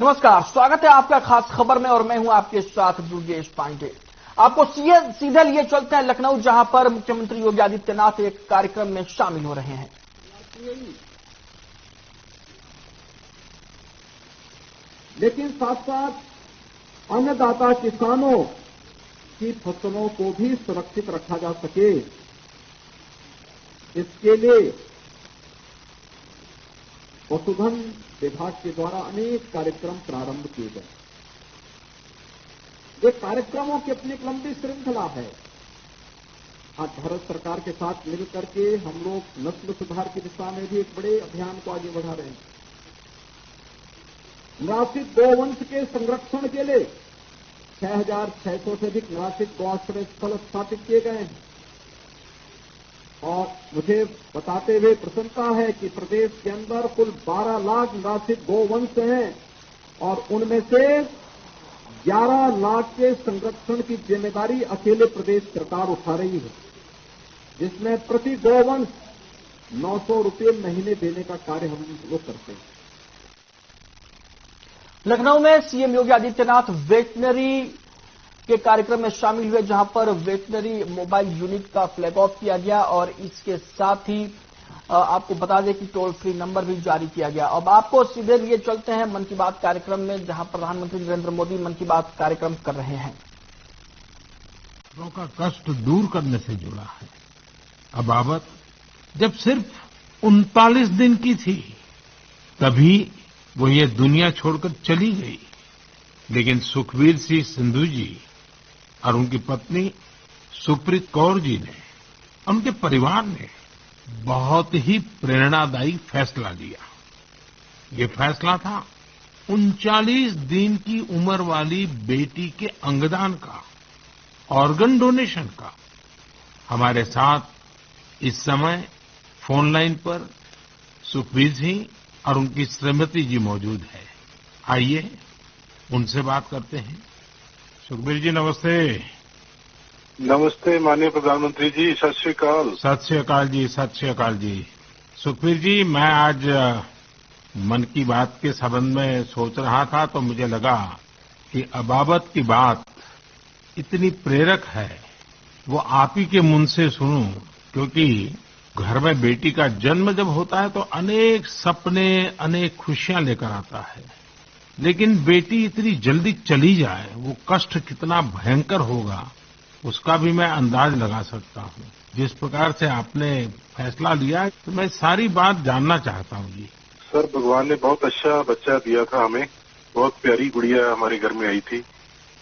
नमस्कार, स्वागत है आपका खास खबर में और मैं हूं आपके साथ दुर्गेश पांडे। आपको सीधे लिए चलते हैं लखनऊ, जहां पर मुख्यमंत्री योगी आदित्यनाथ एक कार्यक्रम में शामिल हो रहे हैं। लेकिन साथ साथ अन्नदाता किसानों की फसलों को भी सुरक्षित रखा जा सके, इसके लिए पशुधन विभाग के द्वारा अनेक कार्यक्रम प्रारंभ किए गए। ये कार्यक्रमों की अपनी एक लंबी श्रृंखला है। आज भारत सरकार के साथ मिलकर के हम लोग नस्ल सुधार की दिशा में भी एक बड़े अभियान को आगे बढ़ा रहे हैं। निराश्रित गोवंश के संरक्षण के लिए 6,600 से अधिक निराश्रित गौआश्रय स्थल स्थापित किए गए हैं। और मुझे बताते हुए प्रसन्नता है कि प्रदेश के अंदर कुल 12 लाख निराश्रित गोवंश हैं और उनमें से 11 लाख के संरक्षण की जिम्मेदारी अकेले प्रदेश सरकार उठा रही है, जिसमें प्रति गोवंश 900 रुपये महीने देने का कार्य हम लोग करते हैं। लखनऊ में सीएम योगी आदित्यनाथ वेटनरी के कार्यक्रम में शामिल हुए, जहां पर वेटनरी मोबाइल यूनिट का फ्लैग ऑफ किया गया और इसके साथ ही आपको बता दें कि टोल फ्री नंबर भी जारी किया गया। अब आपको सीधे लिए चलते हैं मन की बात कार्यक्रम में, जहां प्रधानमंत्री नरेंद्र मोदी मन की बात कार्यक्रम कर रहे हैं। लोगों का कष्ट दूर करने से जुड़ा है। अबाबत जब सिर्फ 39 दिन की थी, तभी वो ये दुनिया छोड़कर चली गई, लेकिन सुखबीर सिंह सिंधु जी और उनकी पत्नी सुप्रीत कौर जी ने, उनके परिवार ने बहुत ही प्रेरणादायी फैसला लिया। ये फैसला था 39 दिन की उम्र वाली बेटी के अंगदान का, ऑर्गन डोनेशन का। हमारे साथ इस समय फोन लाइन पर सुखबीर सिंह और उनकी श्रीमती जी मौजूद है। आइए उनसे बात करते हैं। सुखबीर जी नमस्ते। नमस्ते माननीय प्रधानमंत्री जी, सत श्री अकाल। सत श्री अकाल जी, सत श्री अकाल जी। सुखबीर जी, मैं आज मन की बात के संबंध में सोच रहा था तो मुझे लगा कि अबाबत की बात इतनी प्रेरक है, वो आप ही के मुंह से सुनूं, क्योंकि घर में बेटी का जन्म जब होता है तो अनेक सपने, अनेक खुशियां लेकर आता है, लेकिन बेटी इतनी जल्दी चली जाए, वो कष्ट कितना भयंकर होगा उसका भी मैं अंदाज लगा सकता हूँ। जिस प्रकार से आपने फैसला लिया, तो मैं सारी बात जानना चाहता हूँ जी। सर, भगवान ने बहुत अच्छा बच्चा दिया था हमें। बहुत प्यारी गुड़िया हमारे घर में आई थी।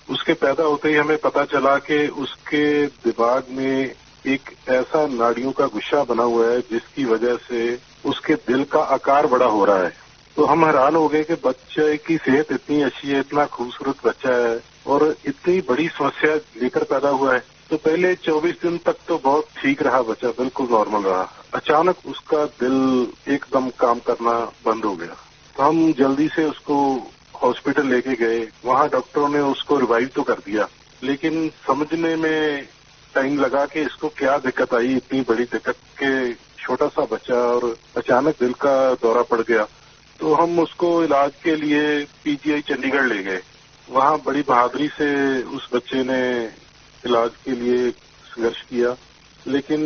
उसके पैदा होते ही हमें पता चला कि उसके दिमाग में एक ऐसा नाड़ियों का गुच्छा बना हुआ है जिसकी वजह से उसके दिल का आकार बड़ा हो रहा है। तो हम हैरान हो गए कि बच्चे की सेहत इतनी अच्छी है, इतना खूबसूरत बच्चा है और इतनी बड़ी समस्या लेकर पैदा हुआ है। तो पहले 24 दिन तक तो बहुत ठीक रहा बच्चा, बिल्कुल नॉर्मल रहा। अचानक उसका दिल एकदम काम करना बंद हो गया। तो हम जल्दी से उसको हॉस्पिटल लेके गए। वहां डॉक्टरों ने उसको रिवाइव तो कर दिया, लेकिन समझने में टाइम लगा कि इसको क्या दिक्कत आई, इतनी बड़ी दिक्कत के छोटा सा बच्चा और अचानक दिल का दौरा पड़ गया। तो हम उसको इलाज के लिए पीजीआई चंडीगढ़ ले गए। वहां बड़ी बहादुरी से उस बच्चे ने इलाज के लिए संघर्ष किया, लेकिन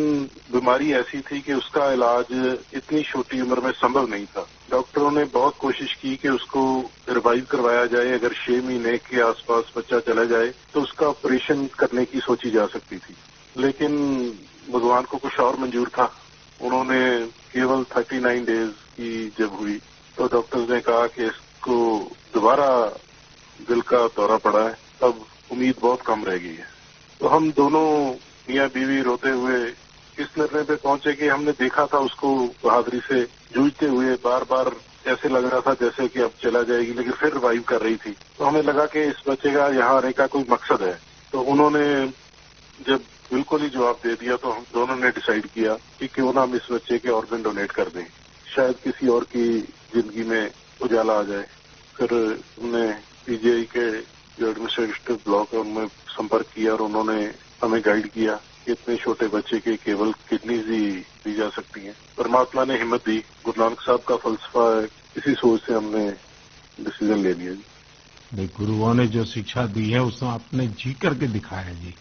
बीमारी ऐसी थी कि उसका इलाज इतनी छोटी उम्र में संभव नहीं था। डॉक्टरों ने बहुत कोशिश की कि उसको रिवाइव करवाया जाए। अगर 6 महीने के आसपास बच्चा चला जाए तो उसका ऑपरेशन करने की सोची जा सकती थी, लेकिन भगवान को कुछ और मंजूर था। उन्होंने केवल 39 डेज की जब हुई तो डॉक्टर्स ने कहा कि इसको दोबारा दिल का दौरा पड़ा है, तब उम्मीद बहुत कम रह गई है। तो हम दोनों मियां बीवी रोते हुए इस निर्णय पे पहुंचे कि हमने देखा था उसको बहादुरी से जूझते हुए, बार बार ऐसे लग रहा था जैसे कि अब चला जाएगी, लेकिन फिर रिवाइव कर रही थी। तो हमें लगा कि इस बच्चे का यहाँ आने का कोई मकसद है। तो उन्होंने जब बिल्कुल ही जवाब दे दिया तो हम दोनों ने डिसाइड किया कि क्यों ना हम इस बच्चे के ऑर्गन डोनेट कर दें, शायद किसी और की जिंदगी में उजाला आ जाए। फिर हमने पीजीआई के जो एडमिनिस्ट्रेटिव ब्लॉक है उनमें संपर्क किया और उन्होंने हमें गाइड किया कि इतने छोटे बच्चे के केवल किडनीज ही दी जा सकती हैं। परमात्मा ने हिम्मत दी। गुरु नानक साहब का फलसफा है, इसी सोच से हमने डिसीजन ले लिया जी। नहीं, गुरुओं ने जो शिक्षा दी है उसमें आपने जी करके दिखाया जी।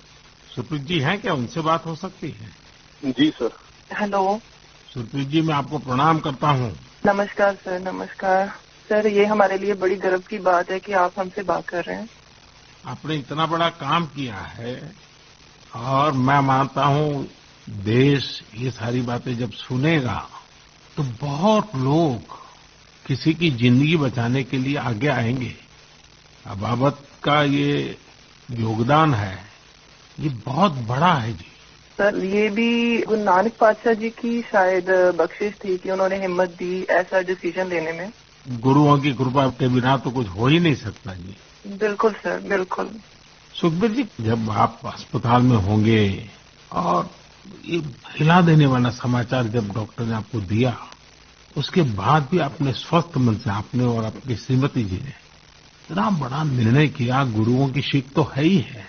सुप्रीत जी हैं क्या, उनसे बात हो सकती है? जी सर। हेलो। सुप्रीत जी, मैं आपको प्रणाम करता हूँ। नमस्कार सर, नमस्कार सर। ये हमारे लिए बड़ी गर्व की बात है कि आप हमसे बात कर रहे हैं। आपने इतना बड़ा काम किया है और मैं मानता हूँ देश ये सारी बातें जब सुनेगा तो बहुत लोग किसी की जिंदगी बचाने के लिए आगे आएंगे। अबाबत का ये योगदान है, ये बहुत बड़ा है जी। सर, ये भी गुरु नानक पातशाह जी की शायद बख्शिश थी कि उन्होंने हिम्मत दी ऐसा डिसीजन लेने में। गुरुओं की कृपा के बिना तो कुछ हो ही नहीं सकता जी। बिल्कुल सर, बिल्कुल। सुखबीर जी, जब आप अस्पताल में होंगे और ये हिला देने वाला समाचार जब डॉक्टर ने आपको दिया, उसके बाद भी आपने स्वस्थ मन से, आपने और आपकी श्रीमती जी ने इतना बड़ा निर्णय किया। गुरुओं की सीख तो है ही है,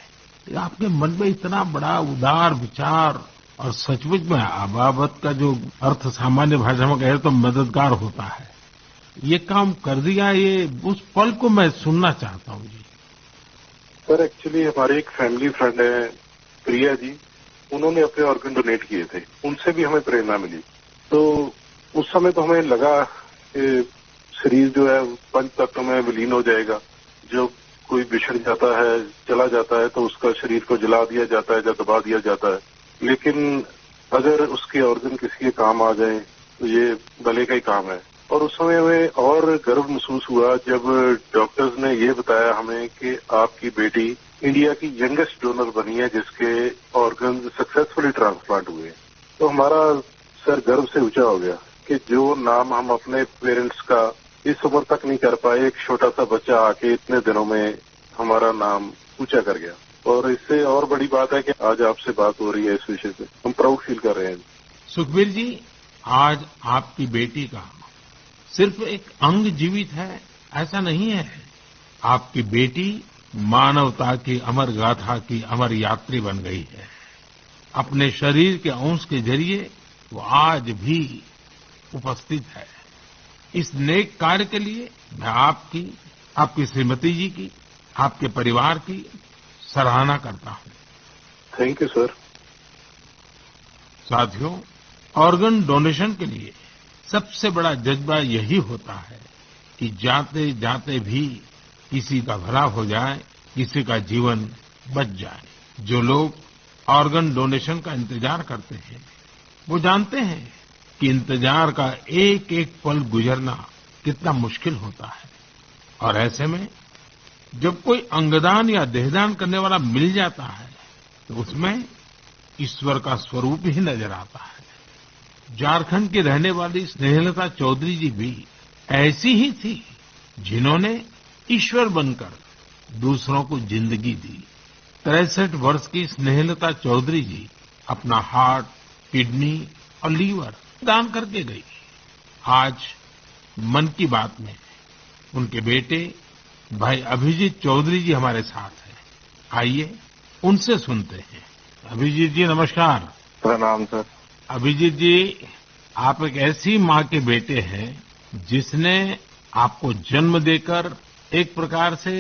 आपके मन में इतना बड़ा उदार विचार, और सचमुच में अबाबत का जो अर्थ सामान्य भाषा में कहे तो मददगार होता है, ये काम कर दिया। ये उस पल को मैं सुनना चाहता हूँ जी। सर, एक्चुअली हमारे एक फैमिली फ्रेंड है प्रिया जी, उन्होंने अपने ऑर्गन डोनेट किए थे, उनसे भी हमें प्रेरणा मिली। तो उस समय तो हमें लगा कि शरीर जो है पंच तत्व में विलीन हो जाएगा। जो कोई बिछड़ जाता है, चला जाता है, तो उसका शरीर को जला दिया जाता है या दबा दिया जाता है। लेकिन अगर उसके ऑर्गन किसी के काम आ जाए तो ये भले का ही काम है। और उस समय हमें और गर्व महसूस हुआ जब डॉक्टर्स ने ये बताया हमें कि आपकी बेटी इंडिया की यंगेस्ट डोनर बनी है जिसके ऑर्गन सक्सेसफुली ट्रांसप्लांट हुए। तो हमारा सर गर्व से ऊंचा हो गया कि जो नाम हम अपने पेरेंट्स का इस उम्र तक नहीं कर पाए, एक छोटा सा बच्चा आके इतने दिनों में हमारा नाम ऊंचा कर गया। और इससे और बड़ी बात है कि आज आपसे बात हो रही है इस विषय पे, हम प्राउड फील कर रहे हैं। सुखबीर जी, आज आपकी बेटी का सिर्फ एक अंग जीवित है ऐसा नहीं है। आपकी बेटी मानवता की अमर गाथा की अमर यात्री बन गई है। अपने शरीर के अंश के जरिए वो आज भी उपस्थित है। इस नेक कार्य के लिए मैं आपकी, आपकी श्रीमती जी की, आपके परिवार की सराहना करता हूं। Thank you sir. साथियों, ऑर्गन डोनेशन के लिए सबसे बड़ा जज्बा यही होता है कि जाते जाते भी किसी का भला हो जाए, किसी का जीवन बच जाए। जो लोग ऑर्गन डोनेशन का इंतजार करते हैं वो जानते हैं कि इंतजार का एक एक पल गुजरना कितना मुश्किल होता है। और ऐसे में जब कोई अंगदान या देहदान करने वाला मिल जाता है तो उसमें ईश्वर का स्वरूप ही नजर आता है। झारखंड की रहने वाली स्नेहलता चौधरी जी भी ऐसी ही थी जिन्होंने ईश्वर बनकर दूसरों को जिंदगी दी। 63 वर्ष की स्नेहलता चौधरी जी अपना हार्ट, किडनी और लीवर दान करके गई। आज मन की बात में उनके बेटे भाई अभिजीत चौधरी जी हमारे साथ हैं। आइए उनसे सुनते हैं। अभिजीत जी नमस्कार। प्रणाम सर। अभिजीत जी, आप एक ऐसी माँ के बेटे हैं जिसने आपको जन्म देकर एक प्रकार से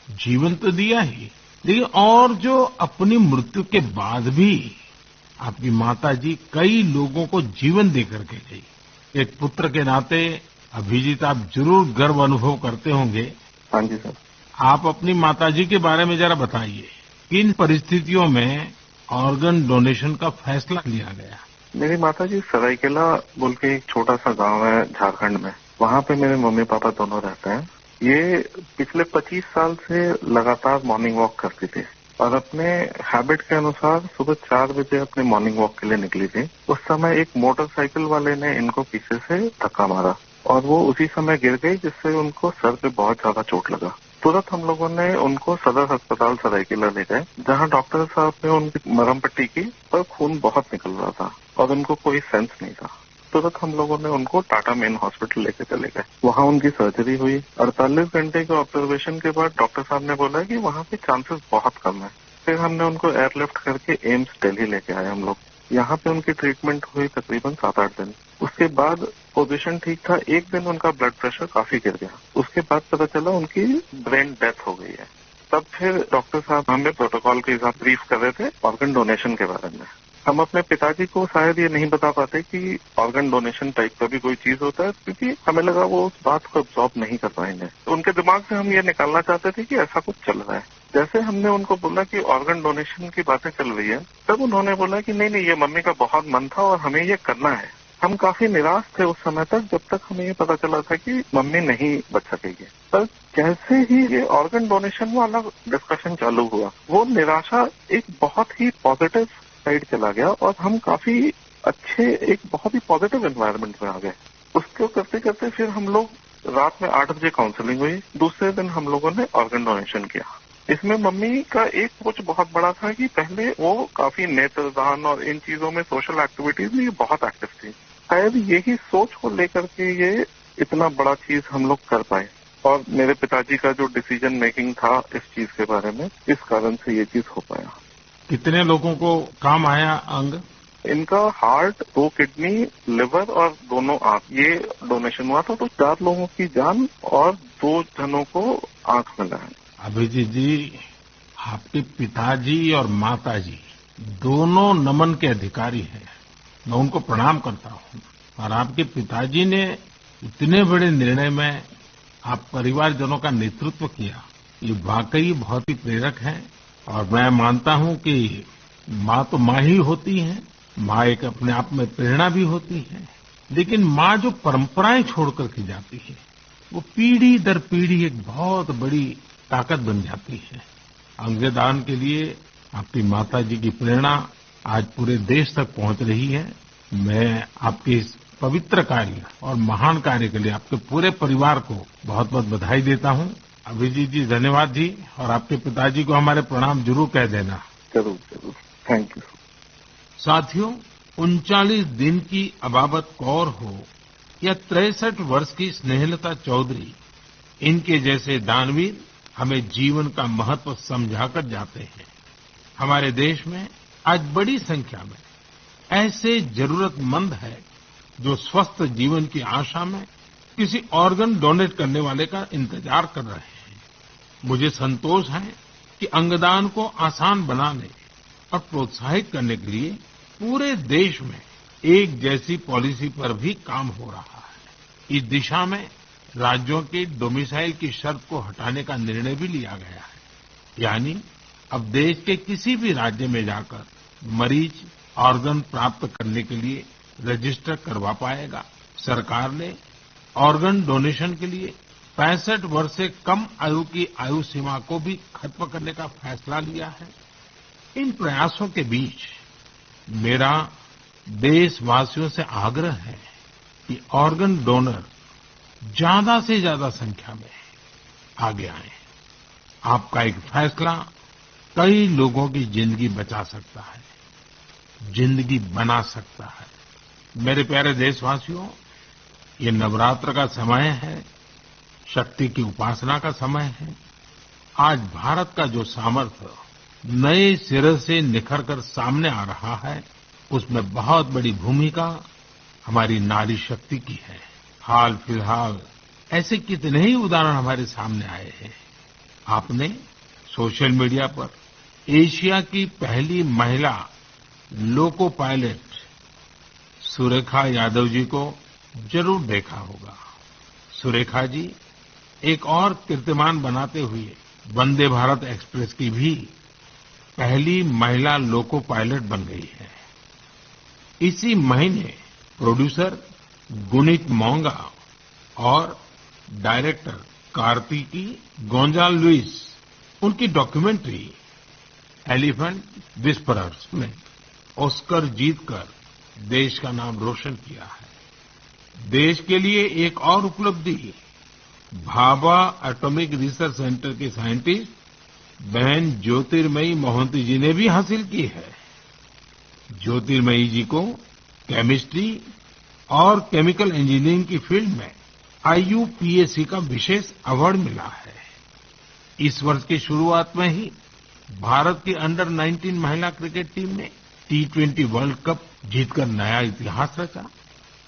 जीवन तो दिया ही, लेकिन और जो अपनी मृत्यु के बाद भी आपकी माता जी कई लोगों को जीवन दे करके गई। एक पुत्र के नाते अभिजीत, आप जरूर गर्व अनुभव करते होंगे। हाँ जी सर। आप अपनी माता जी के बारे में जरा बताइए, किन परिस्थितियों में ऑर्गन डोनेशन का फैसला लिया गया? मेरी माता जी सरायकेला बोल के एक छोटा सा गांव है झारखंड में, वहां पे मेरे मम्मी पापा दोनों रहते हैं। ये पिछले 25 साल से लगातार मॉर्निंग वॉक करती थी और अपने हैबिट के अनुसार सुबह 4 बजे अपने मॉर्निंग वॉक के लिए निकली थी। उस समय एक मोटरसाइकिल वाले ने इनको पीछे से धक्का मारा और वो उसी समय गिर गई, जिससे उनको सर पे बहुत ज्यादा चोट लगा। तुरंत हम लोगों ने उनको सदर अस्पताल सरायकेला ले गए, जहां डॉक्टर साहब ने उनकी मरहम पट्टी की, पर खून बहुत निकल रहा था और उनको कोई सेंस नहीं था। तुरंत हम लोगों ने उनको टाटा मेन हॉस्पिटल लेके चले गए। वहां उनकी सर्जरी हुई। 48 घंटे के ऑब्जर्वेशन के बाद डॉक्टर साहब ने बोला कि वहां पे चांसेस बहुत कम है। फिर हमने उनको एयरलिफ्ट करके एम्स दिल्ली लेके आए हम लोग। यहाँ पे उनकी ट्रीटमेंट हुई तकरीबन 7-8 दिन। उसके बाद पोजीशन ठीक था, एक दिन उनका ब्लड प्रेशर काफी गिर गया। उसके बाद पता चला उनकी ब्रेन डेथ हो गई है। तब फिर डॉक्टर साहब हमें प्रोटोकॉल के हिसाब ब्रीफ कर रहे थे ऑर्गन डोनेशन के बारे में। हम अपने पिताजी को शायद ये नहीं बता पाते कि ऑर्गन डोनेशन टाइप का भी कोई चीज होता है, क्योंकि हमें लगा वो उस बात को अब्सॉर्ब नहीं कर पाएंगे। तो उनके दिमाग से हम ये निकालना चाहते थे कि ऐसा कुछ चल रहा है। जैसे हमने उनको बोला कि ऑर्गन डोनेशन की बातें चल रही है, तब उन्होंने बोला कि नहीं, ये मम्मी का बहुत मन था और हमें ये करना है। हम काफी निराश थे उस समय तक, जब तक हमें ये पता चला था कि मम्मी नहीं बच सकेगी। पर जैसे ही ये ऑर्गन डोनेशन वाला डिस्कशन चालू हुआ, वो निराशा एक बहुत ही पॉजिटिव साइड चला गया और हम काफी अच्छे एक बहुत ही पॉजिटिव एनवायरनमेंट में आ गए। उसको करते करते फिर हम लोग रात में 8 बजे काउंसलिंग हुई। दूसरे दिन हम लोगों ने ऑर्गन डोनेशन किया। इसमें मम्मी का एक सोच बहुत बड़ा था कि पहले वो काफी नेत्रदान और इन चीजों में, सोशल एक्टिविटीज में बहुत एक्टिव थी। शायद यही सोच को लेकर के ये इतना बड़ा चीज हम लोग कर पाए। और मेरे पिताजी का जो डिसीजन मेकिंग था इस चीज के बारे में, इस कारण से ये चीज हो पाया। कितने लोगों को काम आया अंग? इनका हार्ट, 2 किडनी, लिवर और दोनों आंख, ये डोनेशन हुआ था। तो 4 लोगों की जान और 2 जनों को आंख मिला है। अभिजीत जी, आपके पिताजी और माताजी दोनों नमन के अधिकारी हैं। मैं उनको प्रणाम करता हूँ। और आपके पिताजी ने इतने बड़े निर्णय में आप परिवारजनों का नेतृत्व किया, ये वाकई बहुत ही प्रेरक है। और मैं मानता हूँ कि माँ तो माँ ही होती है, माँ एक अपने आप में प्रेरणा भी होती है, लेकिन माँ जो परंपराएं छोड़ करके जाती है, वो पीढ़ी दर पीढ़ी एक बहुत बड़ी ताकत बन जाती है। अंगदान के लिए आपकी माताजी की प्रेरणा आज पूरे देश तक पहुंच रही है। मैं आपके इस पवित्र कार्य और महान कार्य के लिए आपके पूरे परिवार को बहुत बहुत बधाई देता हूं। अभिजीत जी, धन्यवाद जी। और आपके पिताजी को हमारे प्रणाम जरूर कह देना। जरूर जरूर, थैंक यू। साथियों, 39 दिन की अबाबत कौर हो या 63 वर्ष की स्नेहलता चौधरी, इनके जैसे दानवीर हमें जीवन का महत्व समझाकर जाते हैं। हमारे देश में आज बड़ी संख्या में ऐसे जरूरतमंद है जो स्वस्थ जीवन की आशा में किसी ऑर्गन डोनेट करने वाले का इंतजार कर रहे हैं। मुझे संतोष है कि अंगदान को आसान बनाने और प्रोत्साहित करने के लिए पूरे देश में एक जैसी पॉलिसी पर भी काम हो रहा है। इस दिशा में राज्यों के डोमिसाइल की शर्त को हटाने का निर्णय भी लिया गया है। यानी अब देश के किसी भी राज्य में जाकर मरीज ऑर्गन प्राप्त करने के लिए रजिस्टर करवा पाएगा। सरकार ने ऑर्गन डोनेशन के लिए 65 वर्ष से कम आयु की आयु सीमा को भी खत्म करने का फैसला लिया है। इन प्रयासों के बीच मेरा देशवासियों से आग्रह है कि ऑर्गन डोनर ज्यादा से ज्यादा संख्या में आगे आए। आपका एक फैसला कई लोगों की जिंदगी बचा सकता है, जिंदगी बना सकता है। मेरे प्यारे देशवासियों, ये नवरात्र का समय है, शक्ति की उपासना का समय है। आज भारत का जो सामर्थ्य नए सिरे से निखर कर सामने आ रहा है, उसमें बहुत बड़ी भूमिका हमारी नारी शक्ति की है। हाल फिलहाल ऐसे कितने ही उदाहरण हमारे सामने आए हैं। आपने सोशल मीडिया पर एशिया की पहली महिला लोको पायलट सुरेखा यादव जी को जरूर देखा होगा। सुरेखा जी एक और कीर्तिमान बनाते हुए वंदे भारत एक्सप्रेस की भी पहली महिला लोको पायलट बन गई है। इसी महीने प्रोड्यूसर गुनीत मोंगा और डायरेक्टर कार्तिकी गोंजाल लुइस, उनकी डॉक्यूमेंट्री एलिफेंट विस्परर्स में ऑस्कर जीतकर देश का नाम रोशन किया है। देश के लिए एक और उपलब्धि भाभा एटॉमिक रिसर्च सेंटर के साइंटिस्ट बहन ज्योतिर्मयी मोहंती जी ने भी हासिल की है। ज्योतिर्मयी जी को केमिस्ट्री और केमिकल इंजीनियरिंग की फील्ड में IUPAC का विशेष अवार्ड मिला है। इस वर्ष की शुरुआत में ही भारत की अंडर 19 महिला क्रिकेट टीम ने T20 वर्ल्ड कप जीतकर नया इतिहास रचा।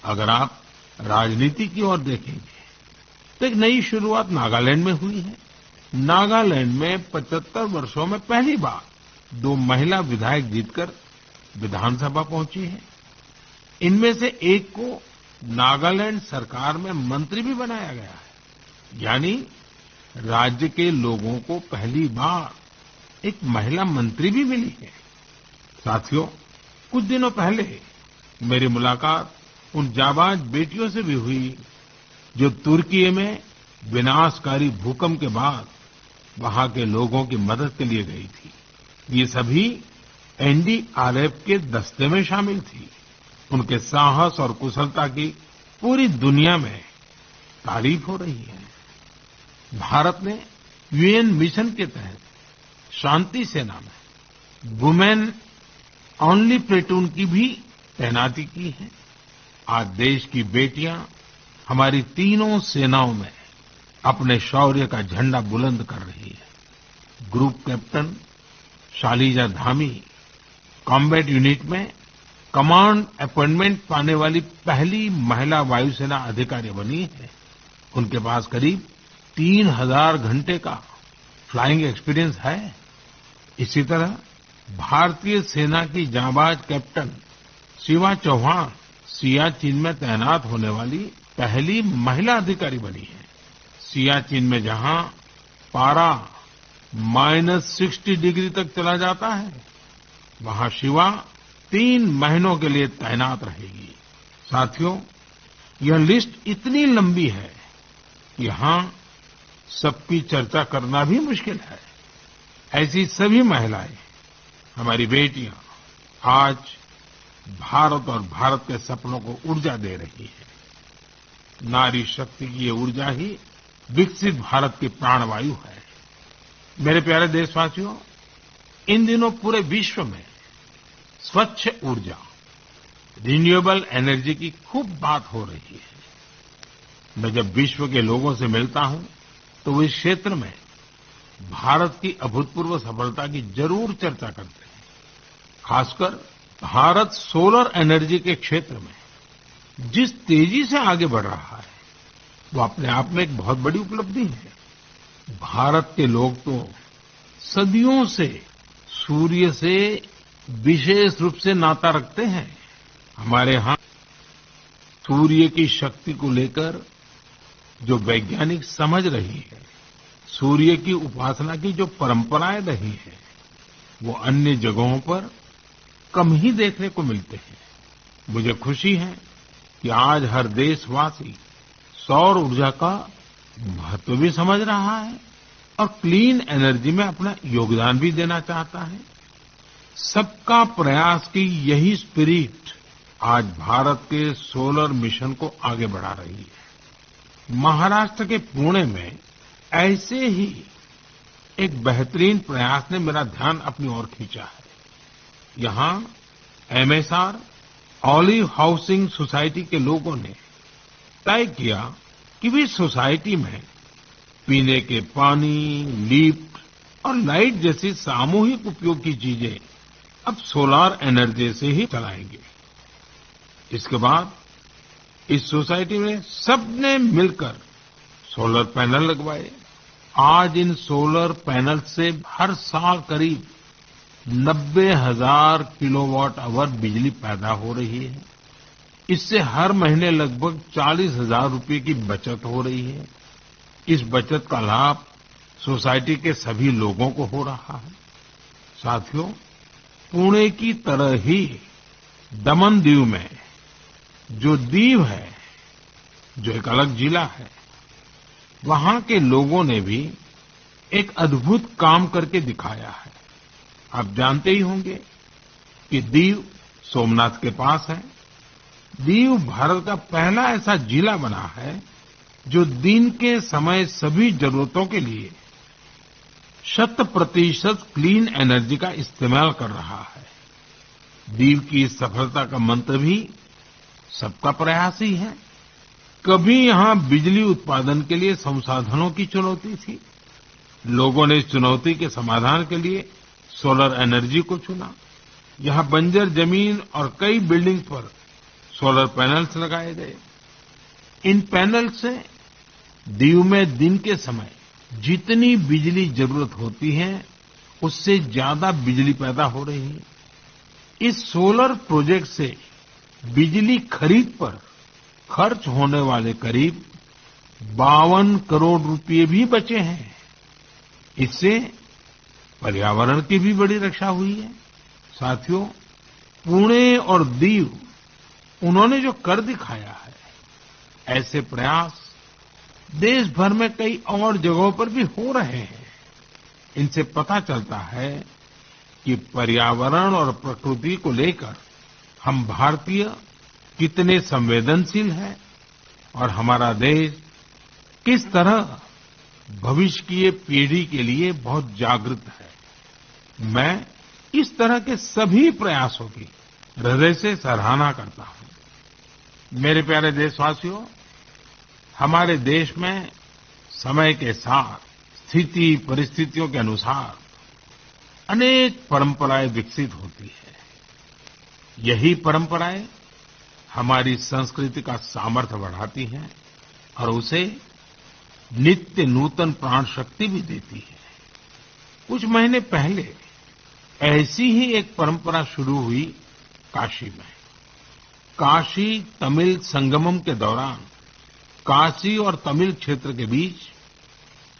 अगर आप राजनीति की ओर देखेंगे तो एक नई शुरुआत नागालैंड में हुई है। नागालैंड में 75 वर्षों में पहली बार 2 महिला विधायक जीतकर विधानसभा पहुंची है। इनमें से एक को नागालैंड सरकार में मंत्री भी बनाया गया है। यानी राज्य के लोगों को पहली बार एक महिला मंत्री भी मिली है। साथियों, कुछ दिनों पहले मेरी मुलाकात उन जाबाज बेटियों से भी हुई जो तुर्की में विनाशकारी भूकंप के बाद वहां के लोगों की मदद के लिए गई थी। ये सभी एनडीआरएफ के दस्ते में शामिल थी। उनके साहस और कुशलता की पूरी दुनिया में तारीफ हो रही है। भारत ने यूएन मिशन के तहत शांति सेना में वुमेन ओनली प्लेटून की भी तैनाती की है। आज देश की बेटियां हमारी तीनों सेनाओं में अपने शौर्य का झंडा बुलंद कर रही है। Group captain Shaliza Dhami combat unit में कमांड अपॉइंटमेंट पाने वाली पहली महिला वायुसेना अधिकारी बनी है। उनके पास करीब 3000 घंटे का फ्लाइंग एक्सपीरियंस है। इसी तरह भारतीय सेना की जांबाज कैप्टन शिवा चौहान सियाचिन में तैनात होने वाली पहली महिला अधिकारी बनी है। सियाचिन में जहां पारा -60 डिग्री तक चला जाता है, वहां शिवा 3 महीनों के लिए तैनात रहेगी। साथियों, यह लिस्ट इतनी लंबी है कि यहां सबकी चर्चा करना भी मुश्किल है। ऐसी सभी महिलाएं, हमारी बेटियां आज भारत और भारत के सपनों को ऊर्जा दे रही है। नारी शक्ति की ये ऊर्जा ही विकसित भारत की प्राणवायु है। मेरे प्यारे देशवासियों, इन दिनों पूरे विश्व में स्वच्छ ऊर्जा, रिन्यूएबल एनर्जी की खूब बात हो रही है। मैं जब विश्व के लोगों से मिलता हूं तो वो इस क्षेत्र में भारत की अभूतपूर्व सफलता की जरूर चर्चा करते हैं। खासकर भारत सोलर एनर्जी के क्षेत्र में जिस तेजी से आगे बढ़ रहा है, वो अपने आप में एक बहुत बड़ी उपलब्धि है। भारत के लोग तो सदियों से सूर्य से विशेष रूप से नाता रखते हैं। हमारे यहाँ सूर्य की शक्ति को लेकर जो वैज्ञानिक समझ रही है, सूर्य की उपासना की जो परंपराएं रही है, वो अन्य जगहों पर कम ही देखने को मिलते हैं। मुझे खुशी है कि आज हर देशवासी सौर ऊर्जा का महत्व भी समझ रहा है और क्लीन एनर्जी में अपना योगदान भी देना चाहता है। सबका प्रयास की यही स्पिरिट आज भारत के सोलर मिशन को आगे बढ़ा रही है। महाराष्ट्र के पुणे में ऐसे ही एक बेहतरीन प्रयास ने मेरा ध्यान अपनी ओर खींचा है। यहाँ एमएसआर ऑलिव हाउसिंग सोसाइटी के लोगों ने तय किया कि वे सोसाइटी में पीने के पानी, लिफ्ट और लाइट जैसी सामूहिक उपयोग की चीजें अब सोलार एनर्जी से ही चलाएंगे। इसके बाद इस सोसाइटी में सबने मिलकर सोलर पैनल लगवाए। आज इन सोलर पैनल से हर साल करीब 90,000 किलोवाट आवर बिजली पैदा हो रही है। इससे हर महीने लगभग 40,000 रुपए की बचत हो रही है। इस बचत का लाभ सोसाइटी के सभी लोगों को हो रहा है। साथियों, पुणे की तरह ही दमन दीव में जो दीव है, जो एक अलग जिला है, वहां के लोगों ने भी एक अद्भुत काम करके दिखाया है। आप जानते ही होंगे कि दीव सोमनाथ के पास है। दीव भारत का पहला ऐसा जिला बना है जो दिन के समय सभी जरूरतों के लिए 100% क्लीन एनर्जी का इस्तेमाल कर रहा है। दीव की इस सफलता का मंत्र भी सबका प्रयास ही है। कभी यहां बिजली उत्पादन के लिए संसाधनों की चुनौती थी। लोगों ने इस चुनौती के समाधान के लिए सोलर एनर्जी को चुना। यहाँ बंजर जमीन और कई बिल्डिंग पर सोलर पैनल्स लगाए गए। इन पैनल से दीव में दिन के समय जितनी बिजली जरूरत होती है उससे ज्यादा बिजली पैदा हो रही है। इस सोलर प्रोजेक्ट से बिजली खरीद पर खर्च होने वाले करीब 52 करोड़ रुपए भी बचे हैं। इससे पर्यावरण की भी बड़ी रक्षा हुई है। साथियों, पुणे और दीव उन्होंने जो कर दिखाया है, ऐसे प्रयास देश भर में कई और जगहों पर भी हो रहे हैं। इनसे पता चलता है कि पर्यावरण और प्रकृति को लेकर हम भारतीय कितने संवेदनशील हैं और हमारा देश किस तरह भविष्य की पीढ़ी के लिए बहुत जागृत है। मैं इस तरह के सभी प्रयासों की हृदय से सराहना करता हूं। मेरे प्यारे देशवासियों, हमारे देश में समय के साथ स्थिति परिस्थितियों के अनुसार अनेक परंपराएं विकसित होती है। यही परंपराएं हमारी संस्कृति का सामर्थ्य बढ़ाती हैं और उसे नित्य नूतन प्राण शक्ति भी देती है। कुछ महीने पहले ऐसी ही एक परंपरा शुरू हुई काशी में। काशी तमिल संगमम के दौरान काशी और तमिल क्षेत्र के बीच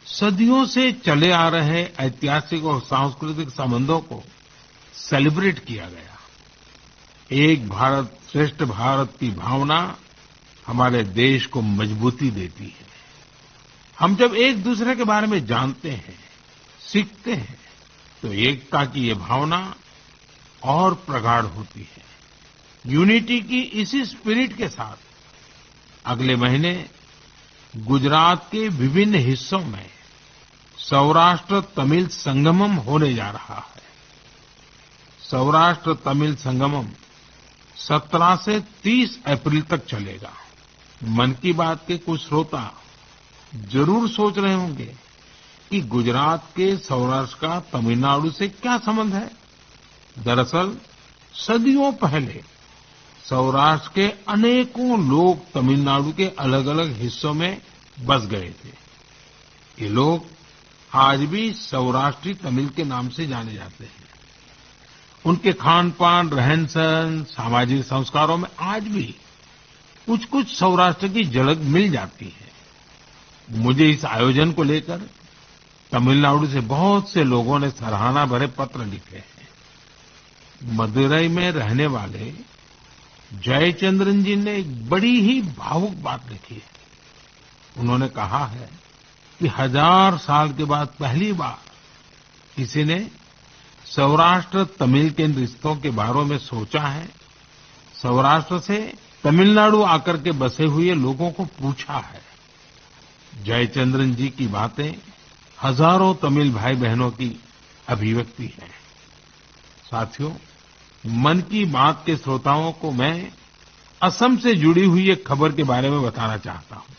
सदियों से चले आ रहे ऐतिहासिक और सांस्कृतिक संबंधों को सेलिब्रेट किया गया। एक भारत श्रेष्ठ भारत की भावना हमारे देश को मजबूती देती है। हम जब एक दूसरे के बारे में जानते हैं, सीखते हैं, तो एकता की ये भावना और प्रगाढ़ होती है। यूनिटी की इसी स्पिरिट के साथ अगले महीने गुजरात के विभिन्न हिस्सों में सौराष्ट्र तमिल संगमम होने जा रहा है। सौराष्ट्र तमिल संगमम 17 से 30 अप्रैल तक चलेगा। मन की बात के कुछ श्रोता जरूर सोच रहे होंगे कि गुजरात के सौराष्ट्र का तमिलनाडु से क्या संबंध है। दरअसल सदियों पहले सौराष्ट्र के अनेकों लोग तमिलनाडु के अलग अलग हिस्सों में बस गए थे। ये लोग आज भी सौराष्ट्री तमिल के नाम से जाने जाते हैं। उनके खान पान, रहन सहन, सामाजिक संस्कारों में आज भी कुछ कुछ सौराष्ट्र की झलक मिल जाती है। मुझे इस आयोजन को लेकर तमिलनाडु से बहुत से लोगों ने सराहना भरे पत्र लिखे हैं। मदुरई में रहने वाले जयचंद्रन जी ने एक बड़ी ही भावुक बात लिखी है। उन्होंने कहा है कि 1000 साल के बाद पहली बार किसी ने सौराष्ट्र तमिल के रिश्तों के बारे में सोचा है। सौराष्ट्र से तमिलनाडु आकर के बसे हुए लोगों को पूछा है। जयचंद्रन जी की बातें हजारों तमिल भाई बहनों की अभिव्यक्ति है। साथियों, मन की बात के श्रोताओं को मैं असम से जुड़ी हुई एक खबर के बारे में बताना चाहता हूं।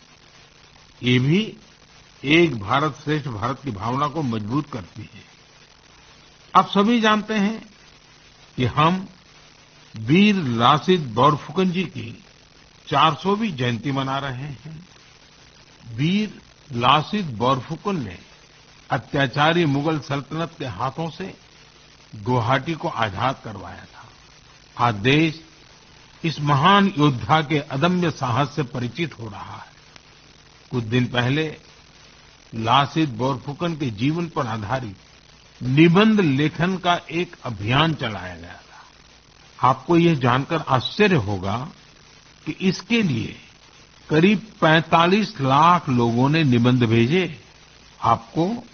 ये भी एक भारत श्रेष्ठ भारत की भावना को मजबूत करती है। आप सभी जानते हैं कि हम वीर लासित बोरफुकन जी की 400वीं जयंती मना रहे हैं। वीर लासित बोरफुकन ने अत्याचारी मुगल सल्तनत के हाथों से गुवाहाटी को आजाद करवाया था। आज देश इस महान योद्धा के अदम्य साहस से परिचित हो रहा है। कुछ दिन पहले लासित बोरफुकन के जीवन पर आधारित निबंध लेखन का एक अभियान चलाया गया था। आपको यह जानकर आश्चर्य होगा कि इसके लिए करीब 45 लाख लोगों ने निबंध भेजे। आपको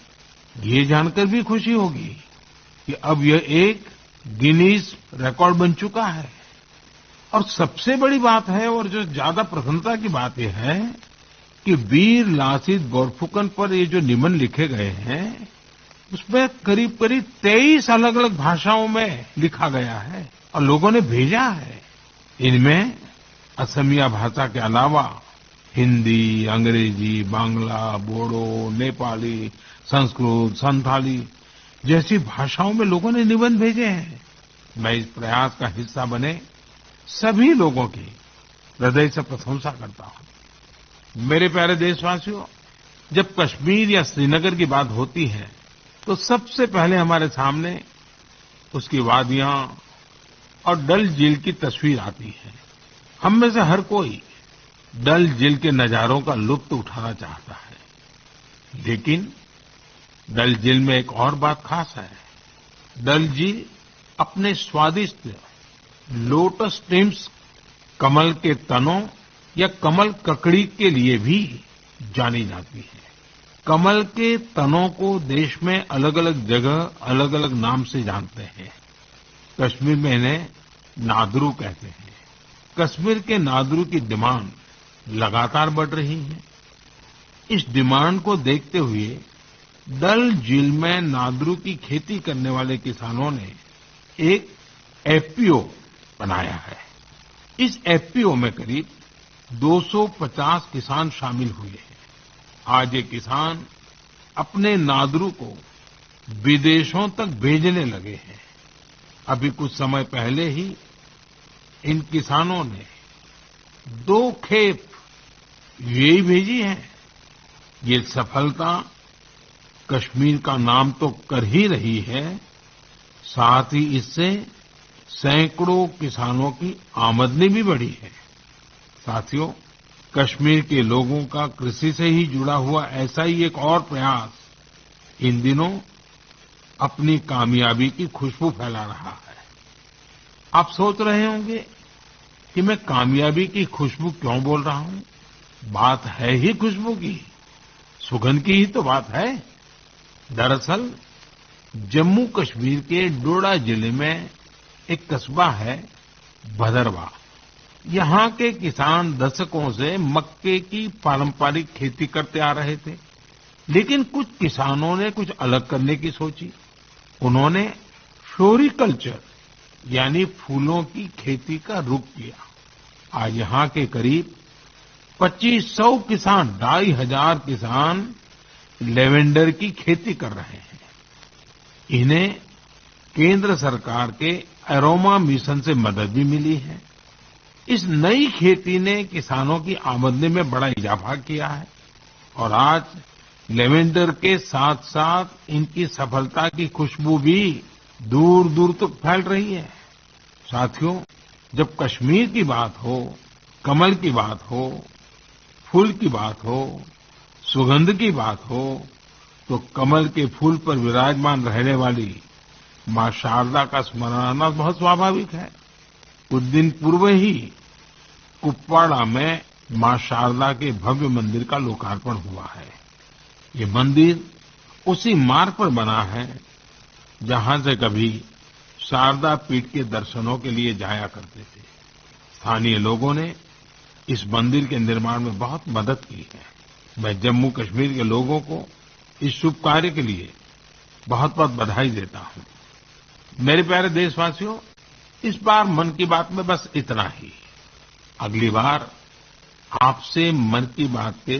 ये जानकर भी खुशी होगी कि अब यह एक गिनीज रिकॉर्ड बन चुका है। और सबसे बड़ी बात है, और जो ज्यादा प्रसन्नता की बात यह है कि वीर लासित बोरफुकन पर ये जो निबंध लिखे गए हैं, उसमें करीब करीब 23 अलग अलग भाषाओं में लिखा गया है और लोगों ने भेजा है। इनमें असमिया भाषा के अलावा हिंदी, अंग्रेजी, बांग्ला, बोडो, नेपाली, संस्कृत, संथाली जैसी भाषाओं में लोगों ने निबंध भेजे हैं। मैं इस प्रयास का हिस्सा बने सभी लोगों की हृदय से प्रशंसा करता हूं। मेरे प्यारे देशवासियों, जब कश्मीर या श्रीनगर की बात होती है तो सबसे पहले हमारे सामने उसकी वादियां और डल झील की तस्वीर आती है। हम में से हर कोई डल झील के नजारों का लुत्फ उठाना चाहता है, लेकिन डल झील में एक और बात खास है। डल झील अपने स्वादिष्ट लोटस स्टेम्स, कमल के तनों या कमल ककड़ी के लिए भी जानी जाती है। कमल के तनों को देश में अलग अलग जगह अलग अलग नाम से जानते हैं। कश्मीर में इन्हें नादरू कहते हैं। कश्मीर के नादरू की डिमांड लगातार बढ़ रही है। इस डिमांड को देखते हुए डल झील में नादरू की खेती करने वाले किसानों ने एक एफपीओ बनाया है। इस एफपीओ में करीब 250 किसान शामिल हुए हैं। आज ये किसान अपने नादरू को विदेशों तक भेजने लगे हैं। अभी कुछ समय पहले ही इन किसानों ने 2 खेप यूएई भेजी है। ये सफलता कश्मीर का नाम तो कर ही रही है, साथ ही इससे सैकड़ों किसानों की आमदनी भी बढ़ी है। साथियों, कश्मीर के लोगों का कृषि से ही जुड़ा हुआ ऐसा ही एक और प्रयास इन दिनों अपनी कामयाबी की खुशबू फैला रहा है। आप सोच रहे होंगे कि मैं कामयाबी की खुशबू क्यों बोल रहा हूं? बात है ही खुशबू की, सुगंध की ही तो बात है। दरअसल जम्मू कश्मीर के डोडा जिले में एक कस्बा है भदरवा। यहाँ के किसान दशकों से मक्के की पारंपरिक खेती करते आ रहे थे, लेकिन कुछ किसानों ने कुछ अलग करने की सोची। उन्होंने फ्लोरिकल्चर यानी फूलों की खेती का रुख किया। आज यहाँ के करीब 2500 किसान, 2500 किसान लेवेंडर की खेती कर रहे हैं। इन्हें केंद्र सरकार के एरोमा मिशन से मदद भी मिली है। इस नई खेती ने किसानों की आमदनी में बड़ा इजाफा किया है और आज लेवेंडर के साथ साथ इनकी सफलता की खुशबू भी दूर दूर तक फैल रही है। साथियों, जब कश्मीर की बात हो, कमल की बात हो, फूल की बात हो, सुगंध की बात हो, तो कमल के फूल पर विराजमान रहने वाली मां शारदा का स्मरण आना बहुत स्वाभाविक है। कुछ दिन पूर्व ही कुपवाड़ा में मां शारदा के भव्य मंदिर का लोकार्पण हुआ है। ये मंदिर उसी मार्ग पर बना है जहां से कभी शारदा पीठ के दर्शनों के लिए जाया करते थे। स्थानीय लोगों ने इस मंदिर के निर्माण में बहुत मदद की है। मैं जम्मू कश्मीर के लोगों को इस शुभ कार्य के लिए बहुत बहुत बधाई देता हूं। मेरे प्यारे देशवासियों, इस बार मन की बात में बस इतना ही। अगली बार आपसे मन की बात के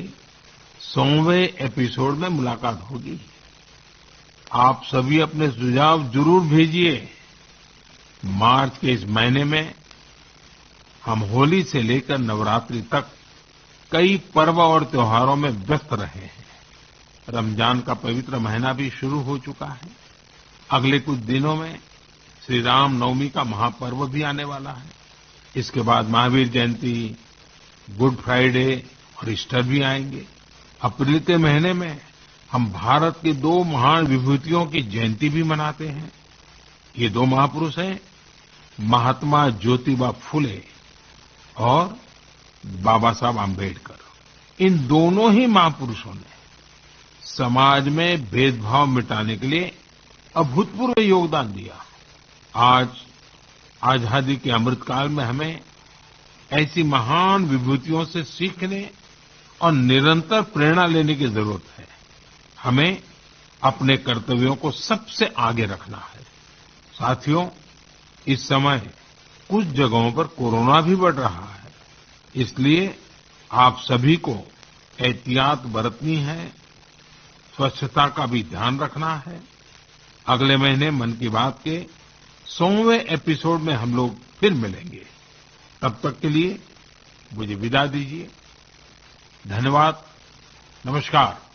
100वें एपिसोड में मुलाकात होगी। आप सभी अपने सुझाव जरूर भेजिए। मार्च के इस महीने में हम होली से लेकर नवरात्रि तक कई पर्व और त्योहारों में व्यस्त रहे हैं। रमजान का पवित्र महीना भी शुरू हो चुका है। अगले कुछ दिनों में श्री राम नवमी का महापर्व भी आने वाला है। इसके बाद महावीर जयंती, गुड फ्राइडे और ईस्टर भी आएंगे। अप्रैल के महीने में हम भारत की 2 महान विभूतियों की जयंती भी मनाते हैं। ये 2 महापुरुष हैं महात्मा ज्योतिबा फुले और बाबा साहब आम्बेडकर। इन दोनों ही महापुरुषों ने समाज में भेदभाव मिटाने के लिए अभूतपूर्व योगदान दिया। आज आजादी के अमृतकाल में हमें ऐसी महान विभूतियों से सीखने और निरंतर प्रेरणा लेने की जरूरत है। हमें अपने कर्तव्यों को सबसे आगे रखना है। साथियों, इस समय कुछ जगहों पर कोरोना भी बढ़ रहा है, इसलिए आप सभी को एहतियात बरतनी है, स्वच्छता का भी ध्यान रखना है। अगले महीने मन की बात के 100वें एपिसोड में हम लोग फिर मिलेंगे। तब तक के लिए मुझे विदा दीजिए। धन्यवाद। नमस्कार।